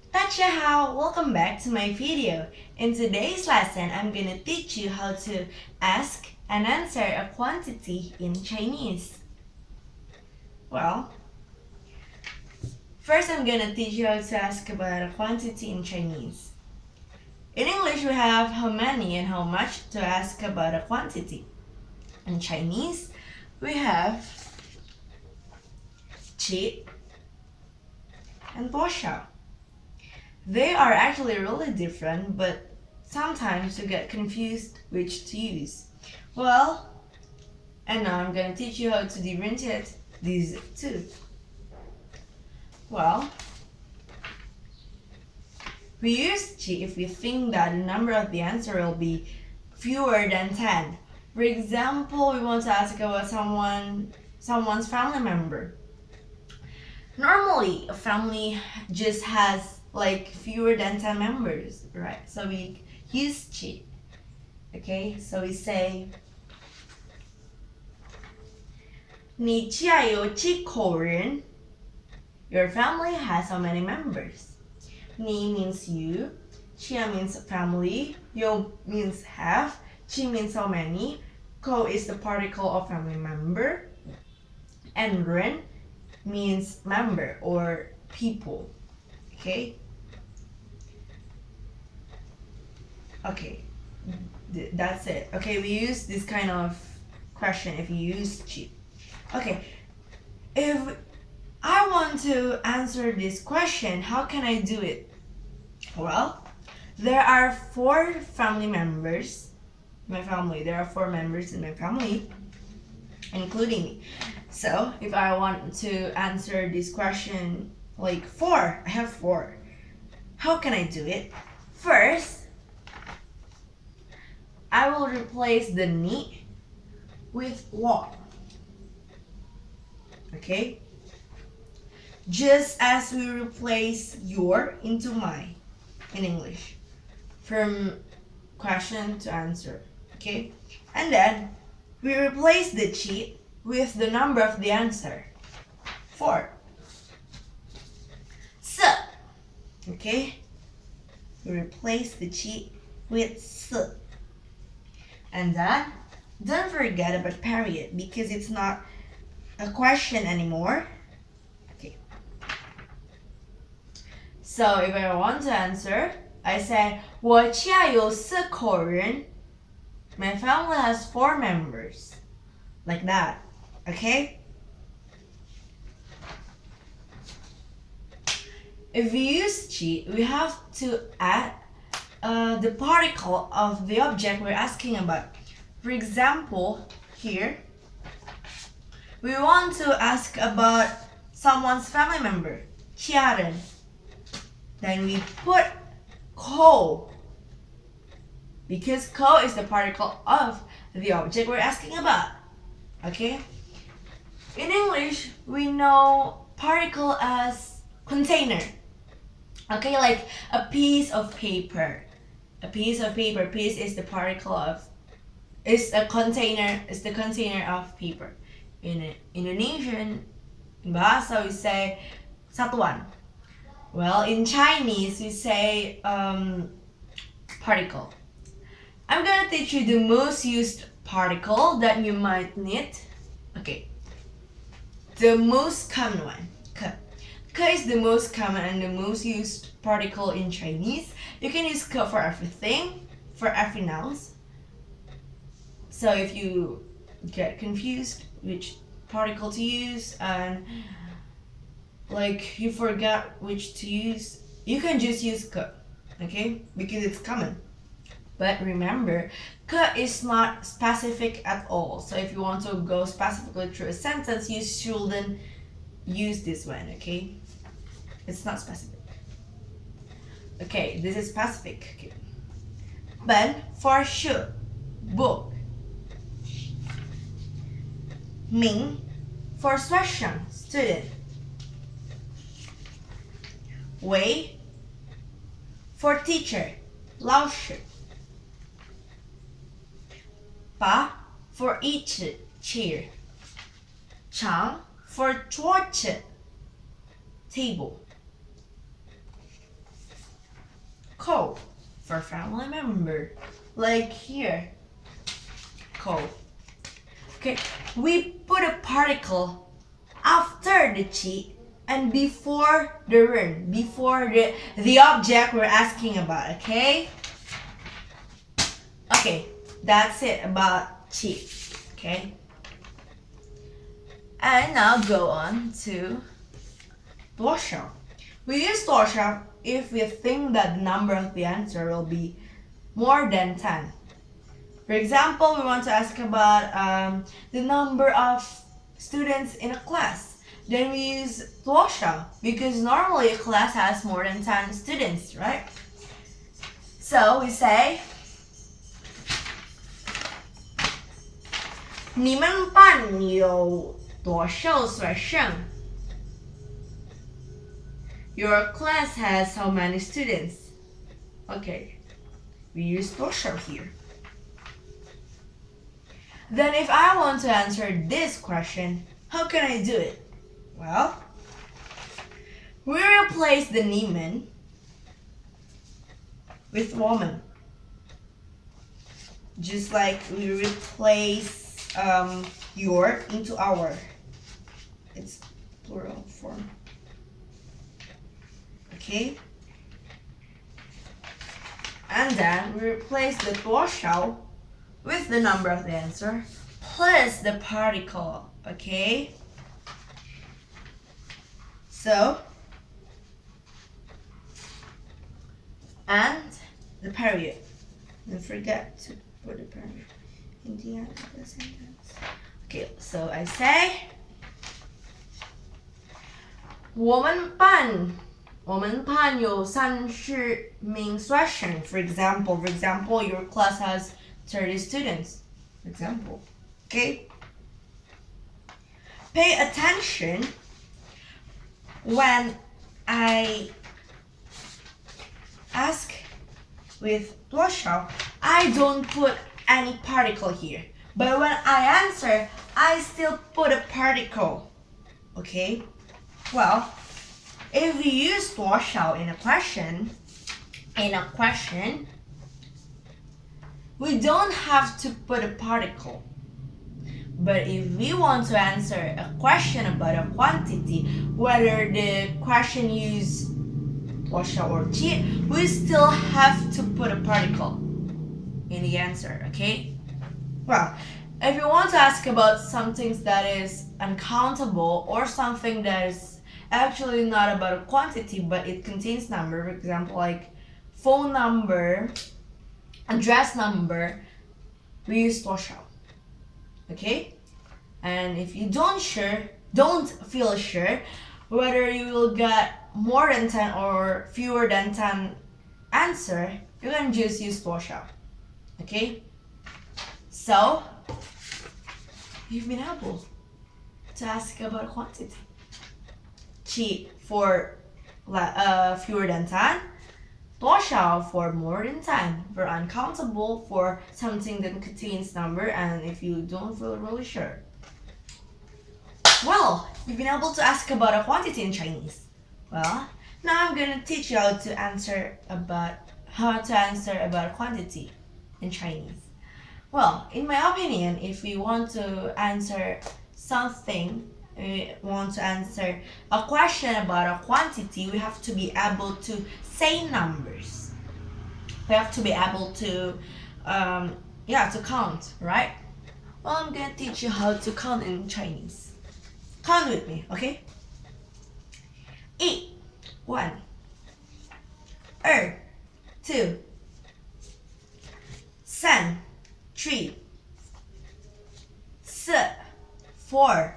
Hao, welcome back to my video. In today's lesson, I'm gonna teach you how to ask and answer a quantity in Chinese. Well, first I'm gonna teach you how to ask about a quantity in Chinese. In English, we have how many and how much to ask about a quantity. In Chinese, we have qi and boshao. They are actually really different, but sometimes you get confused which to use. Well, and now I'm gonna teach you how to differentiate these two. Well, we use qi if we think that the number of the answer will be fewer than 10. For example, we want to ask about someone's family member. Normally, a family just has like fewer than 10 members, right? So we use qi. Okay, so we say 你家有几口人? Your family has how many members? 你 means you, 家 means family, 有 means have, 几 means how many, 口 is the particle of family member, and 人 means member or people. Okay? Okay, that's it. Okay, we use this kind of question if you use qi. Okay, if I want to answer this question, how can I do it? Well, there are 4 family members in my family. There are 4 members in my family, including me. So if I want to answer this question like 4, I have 4. How can I do it? First, I will replace the ni with wa. Okay? Just as we replace your into my in English. From question to answer. Okay? And then we replace the qi with the number of the answer. 4. Se. Okay? We replace the qi with se. And then, don't forget about period because it's not a question anymore. Okay. So if I want to answer, I say 我家有4口人. My family has 4 members. Like that. Okay? If we use qi, we have to add the particle of the object we're asking about. For example, here, we want to ask about someone's family member, 家人. Then we put ko, because ko is the particle of the object we're asking about. Okay? In English, we know particle as container. Okay, like a piece of paper. A piece of paper. Piece is the particle of, is the container of paper. In Indonesian, in Bahasa we say satuan. Well, in Chinese we say particle. I'm gonna teach you the most used particle that you might need. Okay. The most common one. Ke. Ke is the most common and the most used particle in Chinese. You can use ke for everything, for every nouns. So if you get confused which particle to use and like you forgot which to use, you can just use ke, okay? Because it's common. But remember, ke is not specific at all. So if you want to go specifically through a sentence, you shouldn't use this one, okay? It's not specific. Okay, this is specific. Okay. But for sure, book. Ming for session, student. Wei for teacher, 老师. Pa for each, chair. Chang for 桌子, table. co for family member. Like here, co. Okay, we put a particle after the chi and before the run, before the object we're asking about, okay? Okay, that's it about chi, okay? And now go on to 多少. We use 多少 if we think that the number of the answer will be more than 10. For example, we want to ask about the number of students in a class. Then we use 多少 because normally a class has more than 10 students, right? So we say 你们班有多少学生? Your class has how many students? Okay, we use 多少 here. Then if I want to answer this question, how can I do it? Well, we replace the 你们 with 我们. Just like we replace your into our. It's plural form. Okay? And then we replace the 多少 with the number of the answer plus the particle, okay? So, and the period. Don't forget to put the period in the end of the sentence. Okay, so I say 我们班有30名学生. For example, your class has 30 students. Example. Okay? Pay attention when I ask with 多少, I don't put any particle here. But when I answer, I still put a particle. Okay? Well, if we use 多少 in a question, we don't have to put a particle. But if we want to answer a question about a quantity, whether the question use 多少 or 几, we still have to put a particle in the answer, okay? Well, if you want to ask about something that is uncountable or something that is actually not about a quantity but it contains number, for example, like phone number, address number, we use 多少, okay? And if you don't feel sure whether you will get more than 10 or fewer than 10 answer, you can just use 多少, okay? So, you've been able to ask about quantity. Chi for fewer than 10, 多少 for more than 10, for uncountable, for something that contains number, and if you don't feel really sure. Well, you've been able to ask about a quantity in Chinese. Well, now I'm going to teach you how to answer about a quantity in Chinese. Well, in my opinion, if we want to answer something, we want to answer a question about a quantity, we have to be able to say numbers. We have to be able to, to count, right? Well, I'm going to teach you how to count in Chinese. Count with me, okay? 1, 2, 2, 3, 4,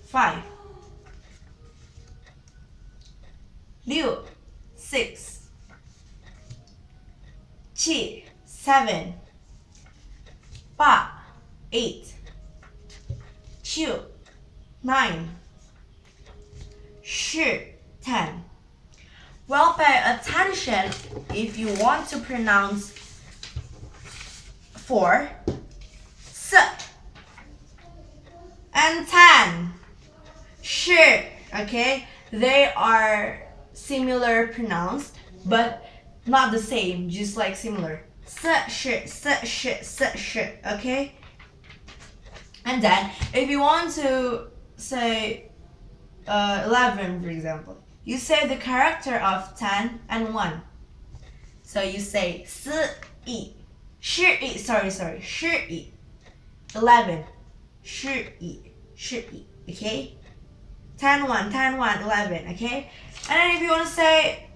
5, 6, 7, 8, 9, 10. Well, pay attention if you want to pronounce 4, and 10. Okay? they are similar pronounced, but not the same, just like similar. Okay? And then, if you want to say 11, for example, you say the character of 10 and 1. So you say 11, 11, okay? 10, 1, 10, 1, 11, okay? And then if you want to say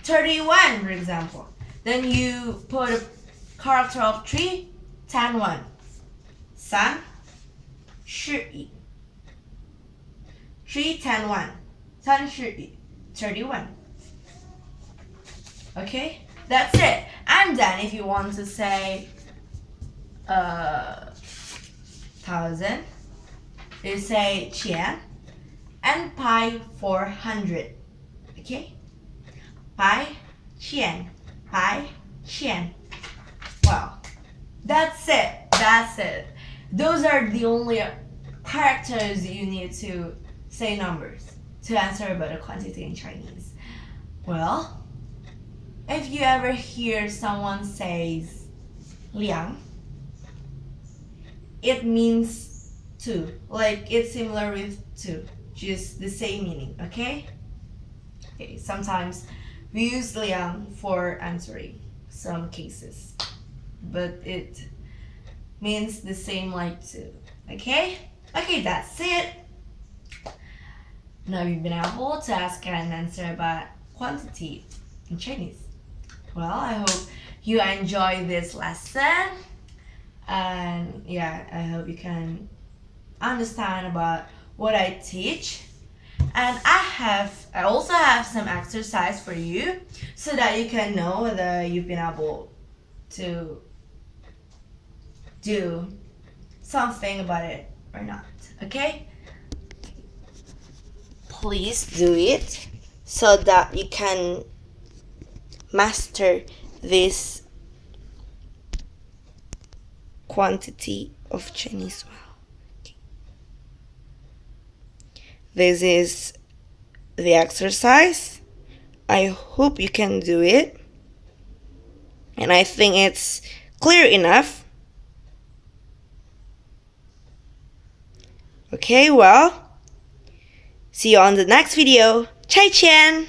31, for example, then you put a character of 3, 10, 1. 3, 10, 1. 31. Okay? That's it. And then if you want to say 1,000, you say 千 and pi 400. Okay? Pi 千 pi 千. Wow. That's it. That's it. Those are the only characters you need to say numbers to answer about a quantity in Chinese. Well, if you ever hear someone says 2, it means 2. Like it's similar with 2, just the same meaning, okay? Okay, sometimes we use 2 for answering some cases, but it means the same like 2, okay? Okay, that's it. Now you've been able to ask and answer about quantity in Chinese. Well, I hope you enjoy this lesson, and yeah, I hope you can understand about what I teach. And I also have some exercise for you so that you can know whether you've been able to do something about it or not, okay? Please do it so that you can master this quantity of Chinese well. Okay. This is the exercise. I hope you can do it, and I think it's clear enough. Okay, well, see you on the next video. 再见!